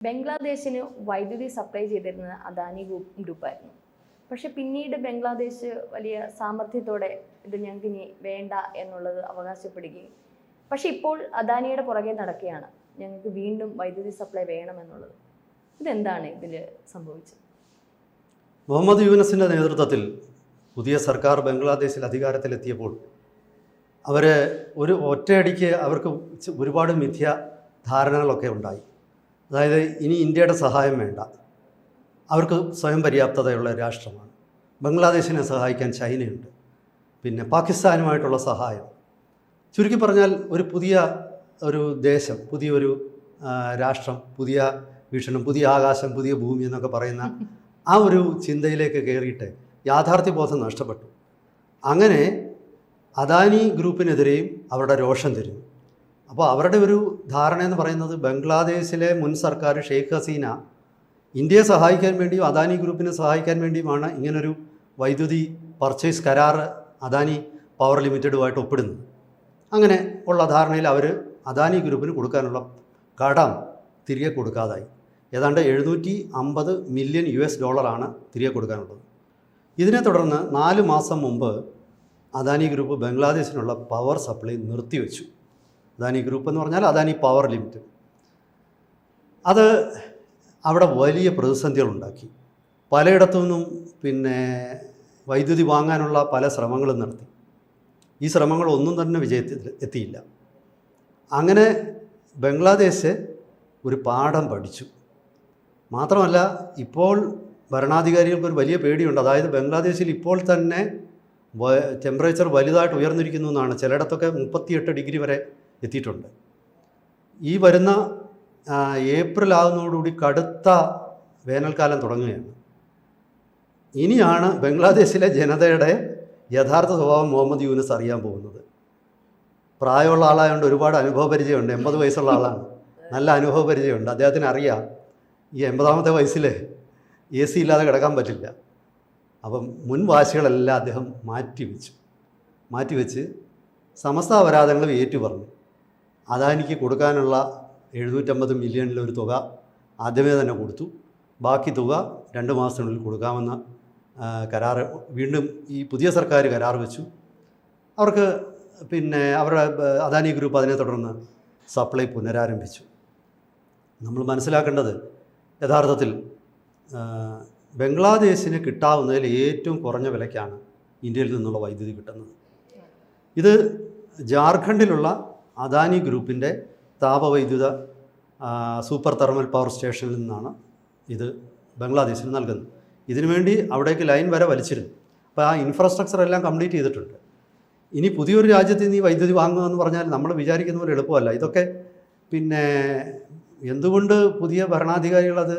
ബംഗ്ലാദേശിന് വൈദ്യുതി സപ്ലൈ ചെയ്തിരുന്നത് അദാനി ഗ്രൂപ്പായിരുന്നു. പക്ഷെ പിന്നീട് ബംഗ്ലാദേശ് വലിയ സാമർഥ്യത്തോടെ ഇത് ഞങ്ങൾക്ക് ഇനി വേണ്ട എന്നുള്ളത് അവകാശപ്പെടുകയും, പക്ഷെ ഇപ്പോൾ അദാനിയുടെ പുറകെ നടക്കുകയാണ്, ഞങ്ങൾക്ക് വീണ്ടും വൈദ്യുതി സപ്ലൈ വേണമെന്നുള്ളത്. ഇതെന്താണ് ഇതിൽ സംഭവിച്ചത്? മുഹമ്മദ് യൂനസിൻ്റെ നേതൃത്വത്തിൽ പുതിയ സർക്കാർ ബംഗ്ലാദേശിൽ അധികാരത്തിലെത്തിയപ്പോൾ ഒരു ഒറ്റയടിക്ക് അവർക്ക് ഒരുപാട് മിഥ്യ ധാരണകളൊക്കെ ഉണ്ടായി. അതായത് ഇനി ഇന്ത്യയുടെ സഹായം വേണ്ട, അവർക്ക് സ്വയം പര്യാപ്തതയുള്ള രാഷ്ട്രമാണ്, ബംഗ്ലാദേശിനെ സഹായിക്കാൻ ചൈനയുണ്ട്, പിന്നെ പാകിസ്ഥാനുമായിട്ടുള്ള സഹായം. ചുരുക്കി പറഞ്ഞാൽ ഒരു ദേശം, പുതിയൊരു രാഷ്ട്രം, പുതിയ വീക്ഷണം, പുതിയ ആകാശം, പുതിയ ഭൂമി എന്നൊക്കെ പറയുന്ന ആ ഒരു ചിന്തയിലേക്ക് കയറിയിട്ട് യാഥാർത്ഥ്യബോധം നഷ്ടപ്പെട്ടു. അങ്ങനെ അദാനി ഗ്രൂപ്പിനെതിരെയും അവരുടെ രോഷം തിരിഞ്ഞു. അപ്പോൾ അവരുടെ ഒരു ധാരണ എന്ന് പറയുന്നത് ബംഗ്ലാദേശിലെ മുൻ സർക്കാർ ഷെയ്ഖ് ഹസീന ഇന്ത്യയെ സഹായിക്കാൻ വേണ്ടിയും അദാനി ഗ്രൂപ്പിനെ സഹായിക്കാൻ വേണ്ടിയുമാണ് ഇങ്ങനൊരു വൈദ്യുതി പർച്ചേസ് കരാർ അദാനി പവർ ലിമിറ്റഡുമായിട്ട് ഒപ്പിടുന്നത്. അങ്ങനെ ഉള്ള ധാരണയിൽ അവർ അദാനി ഗ്രൂപ്പിന് കൊടുക്കാനുള്ള കടം തിരികെ കൊടുക്കാതായി. ഏതാണ്ട് $750 മില്യൺ തിരികെ കൊടുക്കാനുള്ളത്. ഇതിനെ തുടർന്ന് 4 മാസം മുമ്പ് അദാനി ഗ്രൂപ്പ് ബംഗ്ലാദേശിനുള്ള പവർ സപ്ലൈ നിർത്തിവെച്ചു. അദാനി ഗ്രൂപ്പ് എന്ന് പറഞ്ഞാൽ അദാനി പവർ ലിമിറ്റഡ്. അത് അവിടെ വലിയ പ്രതിസന്ധികളുണ്ടാക്കി. പലയിടത്തു നിന്നും വൈദ്യുതി വാങ്ങാനുള്ള പല ശ്രമങ്ങളും നടത്തി. ഈ ശ്രമങ്ങളൊന്നും തന്നെ വിജയത്തിൽ എത്തിയില്ല. അങ്ങനെ ബംഗ്ലാദേശ് ഒരു പാഠം പഠിച്ചു. മാത്രമല്ല, ഇപ്പോൾ ഭരണാധികാരികൾക്കൊരു വലിയ പേടിയുണ്ട്. അതായത് ബംഗ്ലാദേശിൽ ഇപ്പോൾ തന്നെ ടെമ്പറേച്ചർ വലുതായിട്ട് ഉയർന്നിരിക്കുന്നു എന്നാണ്. ചിലയിടത്തൊക്കെ 38 ഡിഗ്രി വരെ എത്തിയിട്ടുണ്ട്. ഈ വരുന്ന ഏപ്രിൽ ആകുന്നതോടുകൂടി കടുത്ത വേനൽക്കാലം തുടങ്ങുകയാണ്. ഇനിയാണ് ബംഗ്ലാദേശിലെ ജനതയുടെ യഥാർത്ഥ സ്വഭാവം മുഹമ്മദ് യൂനസ് അറിയാൻ പോകുന്നത്. പ്രായമുള്ള ആളായതുകൊണ്ട് ഒരുപാട് അനുഭവപരിചയമുണ്ട്. 80 വയസ്സുള്ള ആളാണ്, നല്ല അനുഭവപരിചയമുണ്ട്. അദ്ദേഹത്തിന് അറിയാം ഈ 80ാമത്തെ വയസ്സിൽ AC ഇല്ലാതെ കിടക്കാൻ പറ്റില്ല. അപ്പം മുൻവാശികളെല്ലാം അദ്ദേഹം മാറ്റിവെച്ച് സമസ്ത അപരാധങ്ങളും ഏറ്റുപറഞ്ഞു. അദാനിക്ക് കൊടുക്കാനുള്ള 750 മില്യണിലൊരു തുക ആദ്യമേ തന്നെ കൊടുത്തു. ബാക്കി തുക 2 മാസത്തിനുള്ളിൽ കൊടുക്കാമെന്ന കരാർ വീണ്ടും ഈ പുതിയ സർക്കാർ കരാർ വെച്ചു. അവർക്ക് അവരുടെ അദാനി ഗ്രൂപ്പ് അതിനെ തുടർന്ന് സപ്ലൈ പുനരാരംഭിച്ചു. നമ്മൾ മനസ്സിലാക്കേണ്ടത് യഥാർത്ഥത്തിൽ ബംഗ്ലാദേശിന് കിട്ടാവുന്നതിൽ ഏറ്റവും കുറഞ്ഞ വിലയ്ക്കാണ് ഇന്ത്യയിൽ നിന്നുള്ള വൈദ്യുതി കിട്ടുന്നത്. ഇത് ജാർഖണ്ഡിലുള്ള അദാനി ഗ്രൂപ്പിൻ്റെ താപവൈദ്യുത സൂപ്പർ തെർമൽ പവർ സ്റ്റേഷനിൽ നിന്നാണ് ഇത് ബംഗ്ലാദേശിന് നൽകുന്നത്. ഇതിനുവേണ്ടി അവിടേക്ക് ലൈൻ വരെ വലിച്ചിരുന്നു. അപ്പോൾ ആ ഇൻഫ്രാസ്ട്രക്ചർ എല്ലാം കംപ്ലീറ്റ് ചെയ്തിട്ടുണ്ട്. ഇനി പുതിയൊരു രാജ്യത്ത് നിന്ന് ഈ വൈദ്യുതി വാങ്ങുക എന്ന് പറഞ്ഞാൽ നമ്മൾ വിചാരിക്കുന്ന പോലെ എളുപ്പമല്ല. ഇതൊക്കെ എന്തുകൊണ്ട് പുതിയ ഭരണാധികാരികളത്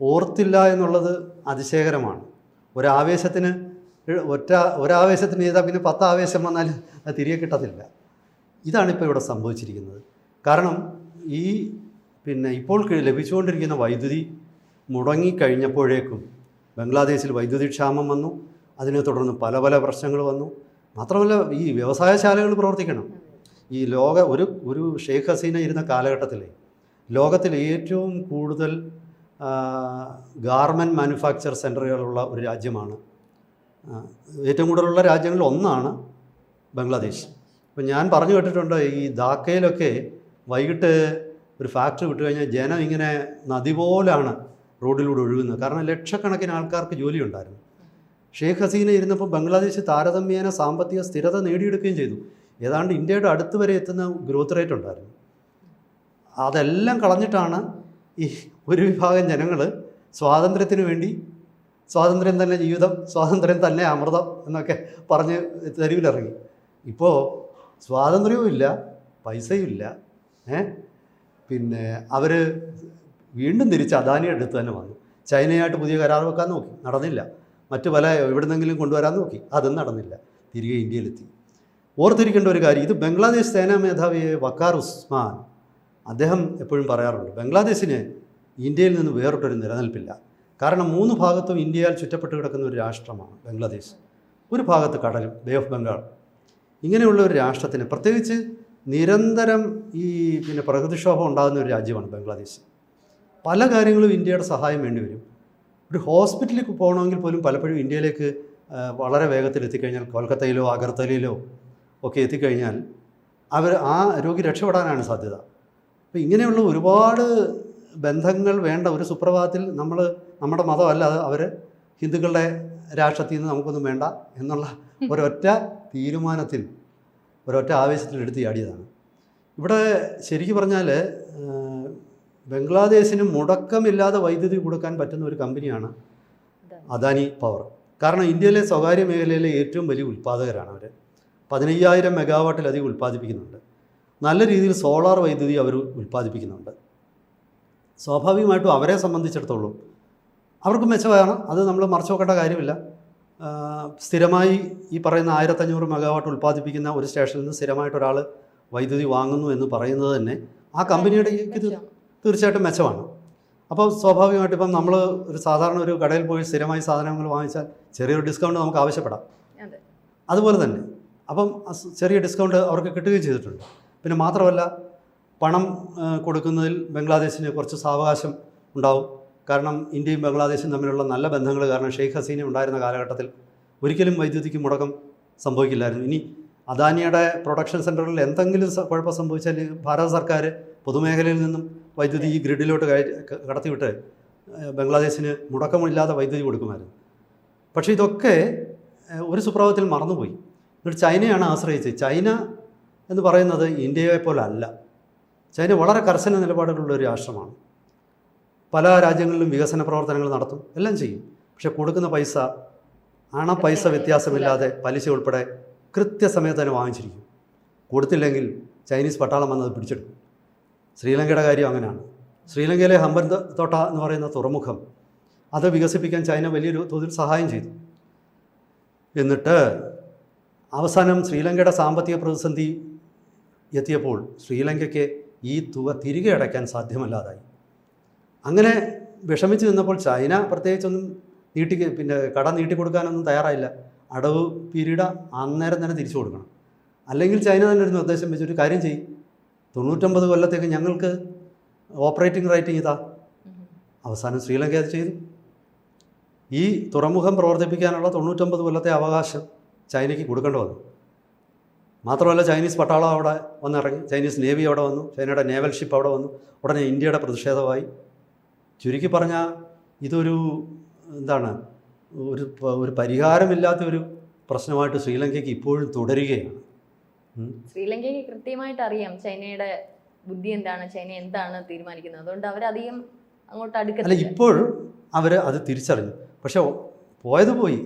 ഓർത്തില്ല എന്നുള്ളത് അതിശയകരമാണ്. ഒരാവേശത്തിന് ചെയ്താൽ പിന്നെ 10 ആവേശം വന്നാൽ അത് തിരികെ കിട്ടത്തില്ല. ഇതാണിപ്പോൾ ഇവിടെ സംഭവിച്ചിരിക്കുന്നത്. കാരണം ഇപ്പോൾ ലഭിച്ചുകൊണ്ടിരിക്കുന്ന വൈദ്യുതി മുടങ്ങിക്കഴിഞ്ഞപ്പോഴേക്കും ബംഗ്ലാദേശിൽ വൈദ്യുതി ക്ഷാമം വന്നു. അതിനെ തുടർന്ന് പല പ്രശ്നങ്ങൾ വന്നു. മാത്രമല്ല, ഈ വ്യവസായശാലകൾ പ്രവർത്തിക്കണം. ഈ ഒരു ഷെയ്ഖ് ഹസീന ഇരുന്ന കാലഘട്ടത്തിൽ ലോകത്തിൽ ഏറ്റവും കൂടുതൽ ഗാർമെൻറ്റ് മാനുഫാക്ചർ സെൻ്ററുകളുള്ള ഒരു രാജ്യമാണ്. ഏറ്റവും കൂടുതലുള്ള രാജ്യങ്ങളിൽ ഒന്നാണ് ബംഗ്ലാദേശ്. അപ്പോൾ ഞാൻ പറഞ്ഞു കേട്ടിട്ടുണ്ട്, ഈ ധാക്കയിലൊക്കെ വൈകിട്ട് ഒരു ഫാക്ടറി വിട്ടു കഴിഞ്ഞാൽ ജനം ഇങ്ങനെ നദി പോലാണ് റോഡിലൂടെ ഒഴുകുന്നത്. കാരണം ലക്ഷക്കണക്കിന് ആൾക്കാർക്ക് ജോലി ഉണ്ടായിരുന്നു. ഷെയ്ഖ് ഹസീന ഇരുന്നപ്പോൾ ബംഗ്ലാദേശ് താരതമ്യേന സാമ്പത്തിക സ്ഥിരത നേടിയെടുക്കുകയും ചെയ്തു. ഏതാണ്ട് ഇന്ത്യയുടെ അടുത്ത് വരെ എത്തുന്ന ഗ്രോത്ത് റേറ്റ് ഉണ്ടായിരുന്നു. അതെല്ലാം കളഞ്ഞിട്ടാണ് ഈ ഒരു വിഭാഗം ജനങ്ങൾ സ്വാതന്ത്ര്യത്തിന് വേണ്ടി, സ്വാതന്ത്ര്യം തന്നെ ജീവിതം, സ്വാതന്ത്ര്യം തന്നെ അമൃതം എന്നൊക്കെ പറഞ്ഞ് തെരുവിലിറങ്ങി. ഇപ്പോൾ സ്വാതന്ത്ര്യവും ഇല്ല, പൈസയും ഇല്ല. അവർ വീണ്ടും തിരിച്ച് അദാനിയുടെ അടുത്ത് തന്നെ വന്നു. ചൈനയായിട്ട് പുതിയ കരാർ വെക്കാൻ നോക്കി, നടന്നില്ല. മറ്റു പല എവിടുന്നെങ്കിലും കൊണ്ടുവരാൻ നോക്കി, അതും നടന്നില്ല. തിരികെ ഇന്ത്യയിലെത്തി. ഓർത്തിരിക്കേണ്ട ഒരു കാര്യം, ഇത് ബംഗ്ലാദേശ് സേനാ മേധാവി വക്കാർ ഉസ്മാൻ അദ്ദേഹം എപ്പോഴും പറയാറുണ്ട്, ബംഗ്ലാദേശിന് ഇന്ത്യയിൽ നിന്ന് വേറിട്ടൊരു നിലനിൽപ്പില്ല. കാരണം 3 ഭാഗത്തും ഇന്ത്യയാൽ ചുറ്റപ്പെട്ട് കിടക്കുന്ന ഒരു രാഷ്ട്രമാണ് ബംഗ്ലാദേശ്. ഒരു ഭാഗത്ത് കടലും, ബേ ഓഫ് ബംഗാൾ. ഇങ്ങനെയുള്ള ഒരു രാഷ്ട്രത്തിന് പ്രത്യേകിച്ച് നിരന്തരം പ്രകൃതിക്ഷോഭം ഉണ്ടാകുന്ന ഒരു രാജ്യമാണ് ബംഗ്ലാദേശ്. പല കാര്യങ്ങളും ഇന്ത്യയുടെ സഹായം വേണ്ടി വരും. ഒരു ഹോസ്പിറ്റലിൽ പോകണമെങ്കിൽ പോലും പലപ്പോഴും ഇന്ത്യയിലേക്ക് വളരെ വേഗത്തിൽ എത്തിക്കഴിഞ്ഞാൽ കൊൽക്കത്തയിലോ അഗർത്തലയിലോ ഒക്കെ എത്തിക്കഴിഞ്ഞാൽ ആ രോഗി രക്ഷപ്പെടാനാണ് സാധ്യത. അപ്പോൾ ഇങ്ങനെയുള്ള ഒരുപാട് ബന്ധങ്ങൾ വേണ്ട ഒരു സുപ്രഭാതത്തിൽ നമ്മുടെ മതമല്ല അത് അവർ ഹിന്ദുക്കളുടെ രാഷ്ട്രത്തിൽ നിന്ന് നമുക്കൊന്നും വേണ്ട എന്നുള്ള ഒരൊറ്റ തീരുമാനത്തിൽ ഒരൊറ്റ ആവേശത്തിൽ എടുത്ത് ചാടിയതാണ്. ഇവിടെ ശരിക്കും പറഞ്ഞാൽ ബംഗ്ലാദേശിന് മുടക്കമില്ലാതെ വൈദ്യുതി കൊടുക്കാൻ പറ്റുന്ന ഒരു കമ്പനിയാണ് അദാനി പവർ. കാരണം ഇന്ത്യയിലെ സ്വകാര്യ മേഖലയിലെ ഏറ്റവും വലിയ ഉൽപ്പാദകരാണ് അവർ. 15,000 മെഗാവാട്ടിലധികം ഉൽപ്പാദിപ്പിക്കുന്നുണ്ട്. നല്ല രീതിയിൽ സോളാർ വൈദ്യുതി അവർ ഉൽപ്പാദിപ്പിക്കുന്നുണ്ട്. സ്വാഭാവികമായിട്ടും അവരെ സംബന്ധിച്ചിടത്തോളം അവർക്ക് മെച്ചമാണ്. അത് നമ്മൾ മറച്ചു നോക്കേണ്ട കാര്യമില്ല. സ്ഥിരമായി ഈ പറയുന്ന 1500 മെഗാവാട്ട് ഉൽപ്പാദിപ്പിക്കുന്ന ഒരു സ്റ്റേഷനിൽ നിന്ന് സ്ഥിരമായിട്ട് ഒരാൾ വൈദ്യുതി വാങ്ങുന്നു എന്ന് പറയുന്നത് തന്നെ ആ കമ്പനിയുടെ തീർച്ചയായിട്ടും മെച്ചമാണ്. അപ്പോൾ സ്വാഭാവികമായിട്ടും ഇപ്പം നമ്മൾ ഒരു സാധാരണ ഒരു കടയിൽ പോയി സ്ഥിരമായി സാധനങ്ങൾ വാങ്ങിച്ചാൽ ചെറിയൊരു ഡിസ്കൗണ്ട് നമുക്ക് ആവശ്യപ്പെടാം. അതുപോലെ തന്നെ അപ്പം ചെറിയ ഡിസ്കൗണ്ട് അവർക്ക് കിട്ടുകയും ചെയ്തിട്ടുണ്ട്. പിന്നെ മാത്രമല്ല പണം കൊടുക്കുന്നതിൽ ബംഗ്ലാദേശിന് കുറച്ച് സാവകാശം ഉണ്ടാവും. കാരണം ഇന്ത്യയും ബംഗ്ലാദേശും തമ്മിലുള്ള നല്ല ബന്ധങ്ങൾ കാരണം ഷെയ്ഖ് ഹസീന ഉണ്ടായിരുന്ന കാലഘട്ടത്തിൽ ഒരിക്കലും വൈദ്യുതിക്ക് മുടക്കം സംഭവിക്കില്ലായിരുന്നു. ഇനി അദാനിയുടെ പ്രൊഡക്ഷൻ സെൻറ്ററിൽ എന്തെങ്കിലും കുഴപ്പം സംഭവിച്ചാൽ ഭാരത സർക്കാർ പൊതുമേഖലയിൽ നിന്നും വൈദ്യുതി ഈ ഗ്രിഡിലോട്ട് കടത്തിവിട്ട് ബംഗ്ലാദേശിന് മുടക്കമില്ലാതെ വൈദ്യുതി കൊടുക്കുമായിരുന്നു. പക്ഷേ ഇതൊക്കെ ഒരു സുപ്രഭാതത്തിൽ മറന്നുപോയി. എന്നിട്ട് ചൈനയാണ് ആശ്രയിച്ചത്. ചൈന എന്ന് പറയുന്നത് ഇന്ത്യയെ പോലെ അല്ല. ചൈന വളരെ കർശന നിലപാടുകളുള്ള ഒരു രാഷ്ട്രമാണ്. പല രാജ്യങ്ങളിലും വികസന പ്രവർത്തനങ്ങൾ നടത്തും, എല്ലാം ചെയ്യും. പക്ഷെ കൊടുക്കുന്ന പൈസ വ്യത്യാസമില്ലാതെ പലിശ ഉൾപ്പെടെ കൃത്യസമയത്ത് തന്നെ വാങ്ങിച്ചിരിക്കും. കൊടുത്തില്ലെങ്കിൽ ചൈനീസ് പട്ടാളം വന്നത് പിടിച്ചെടുക്കും. ശ്രീലങ്കയുടെ കാര്യം അങ്ങനെയാണ്. ശ്രീലങ്കയിലെ ഹമ്പൻതോട്ട എന്ന് പറയുന്ന തുറമുഖം അത് വികസിപ്പിക്കാൻ ചൈന വലിയൊരു തോതിൽ സഹായം ചെയ്തു. എന്നിട്ട് അവസാനം ശ്രീലങ്കയുടെ സാമ്പത്തിക പ്രതിസന്ധി എത്തിയപ്പോൾ ശ്രീലങ്കയ്ക്ക് ഈ തുക തിരികെ അടയ്ക്കാൻ സാധ്യമല്ലാതായി. അങ്ങനെ വിഷമിച്ച് നിന്നപ്പോൾ ചൈന പ്രത്യേകിച്ചൊന്നും കട നീട്ടിക്കൊടുക്കാനൊന്നും തയ്യാറായില്ല. അടവ് പീരീഡ് അന്നേരം തന്നെ തിരിച്ചു കൊടുക്കണം. അല്ലെങ്കിൽ ചൈന തന്നെ ഒരു നിർദ്ദേശം വെച്ചൊരു കാര്യം ചെയ്യും, 99 കൊല്ലത്തേക്ക് ഞങ്ങൾക്ക് ഓപ്പറേറ്റിംഗ് റൈറ്റിംഗ് ഇതാ. അവസാനം ശ്രീലങ്ക അത് ചെയ്തു. ഈ തുറമുഖം പ്രവർത്തിപ്പിക്കാനുള്ള 99 കൊല്ലത്തെ അവകാശം ചൈനയ്ക്ക് കൊടുക്കേണ്ടി വന്നു. മാത്രമല്ല ചൈനീസ് പട്ടാളം അവിടെ വന്നിറങ്ങി, ചൈനീസ് നേവി അവിടെ വന്നു, ചൈനയുടെ നേവൽ ഷിപ്പ് അവിടെ വന്നു. ഉടനെ ഇന്ത്യയുടെ പ്രതിഷേധമായി. ചുരുക്കി പറഞ്ഞാൽ ഇതൊരു ഒരു പരിഹാരമില്ലാത്ത ഒരു പ്രശ്നമായിട്ട് ശ്രീലങ്കയ്ക്ക് ഇപ്പോഴും തുടരുകയാണ്. ശ്രീലങ്കയ്ക്ക് കൃത്യമായിട്ട് അറിയാം ചൈനയുടെ ബുദ്ധി എന്താണ്, ചൈന എന്താണ് തീരുമാനിക്കുന്നത്. അതുകൊണ്ട് അവരധികം അങ്ങോട്ട് അടുക്കത്തില്ല. ഇപ്പോൾ അവർ അത് തിരിച്ചറിഞ്ഞു. പക്ഷെ പോയത് പോയി.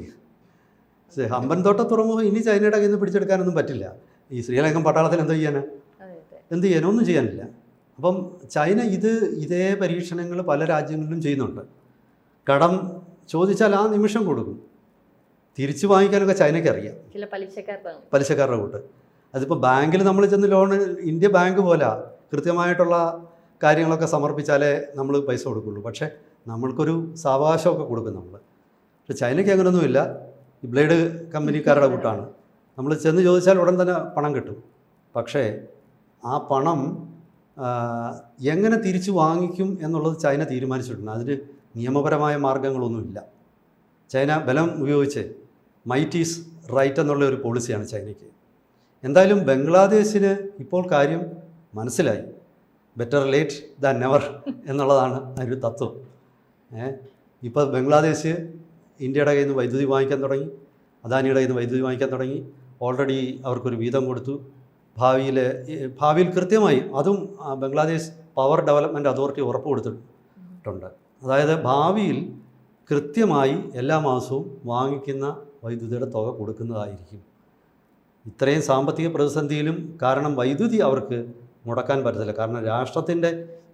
ഹമ്പൻതോട്ട തുറമുഖം ഇനി ചൈനയുടെ കയ്യിൽ നിന്ന് പിടിച്ചെടുക്കാനൊന്നും പറ്റില്ല. ഈ ശ്രീലങ്കൻ പട്ടാളത്തിൽ എന്ത് ചെയ്യാനാ? ഒന്നും ചെയ്യാനില്ല. അപ്പം ചൈന ഇതേ പരീക്ഷണങ്ങൾ പല രാജ്യങ്ങളിലും ചെയ്യുന്നുണ്ട്. കടം ചോദിച്ചാൽ ആ നിമിഷം കൊടുക്കും. തിരിച്ചു വാങ്ങിക്കാനൊക്കെ ചൈനയ്ക്ക് അറിയാം, ചില പലിശക്കാരുടെ കൂട്ട്. അതിപ്പോൾ ബാങ്കിൽ നമ്മൾ ചെന്ന് ലോണ്, ഇന്ത്യ ബാങ്ക് പോലെ കൃത്യമായിട്ടുള്ള കാര്യങ്ങളൊക്കെ സമർപ്പിച്ചാലേ നമ്മൾ പൈസ കൊടുക്കുള്ളൂ. പക്ഷേ നമ്മൾക്കൊരു സാവകാശമൊക്കെ കൊടുക്കും നമ്മൾ. പക്ഷെ ചൈനയ്ക്ക് അങ്ങനെയൊന്നുമില്ല. ഈ ബ്ലേഡ് കമ്പനിക്കാരുടെ കൂട്ടാണ്. നമ്മൾ ചെന്ന് ചോദിച്ചാൽ ഉടൻ തന്നെ പണം കിട്ടും. പക്ഷേ ആ പണം എങ്ങനെ തിരിച്ചു വാങ്ങിക്കും എന്നുള്ളത് ചൈന തീരുമാനിച്ചിട്ടുണ്ട്. അതിന് നിയമപരമായ മാർഗങ്ങളൊന്നുമില്ല. ചൈന ബലം ഉപയോഗിച്ച് മൈറ്റ് ഈസ് റൈറ്റ് എന്നുള്ള ഒരു പോളിസിയാണ് ചൈനയ്ക്ക്. എന്തായാലും ബംഗ്ലാദേശിന് ഇപ്പോൾ കാര്യം മനസ്സിലായി. ബെറ്റർ ലേറ്റ് ദാൻ നെവർ എന്നുള്ളതാണ് ഒരു തത്വം. ഇപ്പോൾ ബംഗ്ലാദേശ് ഇന്ത്യയുടെ കയ്യിൽ നിന്ന് വൈദ്യുതി വാങ്ങിക്കാൻ തുടങ്ങി, അദാനിയുടെ കയ്യിൽ നിന്ന് വൈദ്യുതി വാങ്ങിക്കാൻ തുടങ്ങി. ഓൾറെഡി അവർക്കൊരു വീതം കൊടുത്തു. ഭാവിയിൽ കൃത്യമായി അതും ബംഗ്ലാദേശ് പവർ ഡെവലപ്മെൻറ്റ് അതോറിറ്റി ഉറപ്പ് കൊടുത്തിട്ടുണ്ട്. അതായത് ഭാവിയിൽ കൃത്യമായി എല്ലാ മാസവും വാങ്ങിക്കുന്ന വൈദ്യുതിയുടെ തുക കൊടുക്കുന്നതായിരിക്കും. ഇത്രയും സാമ്പത്തിക പ്രതിസന്ധിയിലും കാരണം വൈദ്യുതി അവർക്ക് മുടക്കാൻ പറ്റത്തില്ല. കാരണം രാഷ്ട്രത്തിൻ്റെ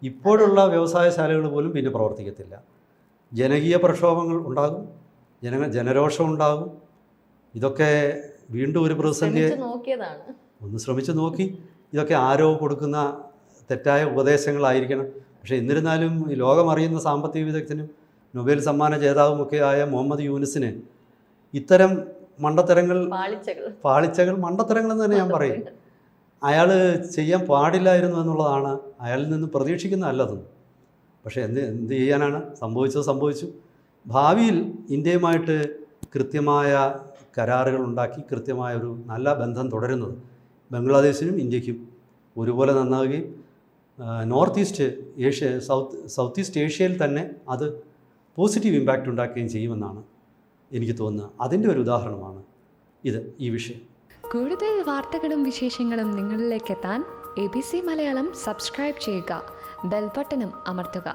ഇപ്പോഴുള്ള വ്യവസായശാലകൾ പോലും പിന്നെ പ്രവർത്തിക്കത്തില്ല. ജനകീയ പ്രക്ഷോഭങ്ങൾ ഉണ്ടാകും, ജനരോഷം ഉണ്ടാകും. ഇതൊക്കെ വീണ്ടും ഒരു പ്രതിസന്ധിയെ ഒന്ന് ശ്രമിച്ചു നോക്കി. ഇതൊക്കെ ആരോ കൊടുക്കുന്ന തെറ്റായ ഉപദേശങ്ങളായിരിക്കണം. പക്ഷേ എന്നിരുന്നാലും ഈ ലോകമറിയുന്ന സാമ്പത്തിക വിദഗ്ധനും നൊബേൽ സമ്മാന ജേതാവുമൊക്കെ ആയ മുഹമ്മദ് യൂനുസിന് ഇത്തരം പാളിച്ചകൾ മണ്ടത്തരങ്ങളെന്ന് തന്നെ ഞാൻ പറയും. അയാൾ ചെയ്യാൻ പാടില്ലായിരുന്നു എന്നുള്ളതാണ് അയാളിൽ നിന്ന് പ്രതീക്ഷിക്കുന്ന അല്ലതും. പക്ഷേ എന്ത് ചെയ്യാനാണ്, സംഭവിച്ചു. ഭാവിയിൽ ഇന്ത്യയുമായിട്ട് കൃത്യമായ കരാറുകൾ ഉണ്ടാക്കി കൃത്യമായ ഒരു നല്ല ബന്ധം തുടരുന്നത് ബംഗ്ലാദേശിനും ഇന്ത്യക്കും ഒരുപോലെ നന്നാവുകയും north east Asia south east ഏഷ്യയിൽ തന്നെ അത് പോസിറ്റീവ് ഇമ്പാക്റ്റ് ഉണ്ടാക്കുകയും ചെയ്യുമെന്നാണ് എനിക്ക് തോന്നുന്നത്. അതിൻ്റെ ഒരു ഉദാഹരണമാണ് ഈ വിഷയം. കൂടുതൽ വാർത്തകളും വിശേഷങ്ങളും നിങ്ങളിലേക്ക് എത്താൻ ABC മലയാളം സബ്സ്ക്രൈബ് ചെയ്യുക, ബെൽ ബട്ടണും അമർത്തുക.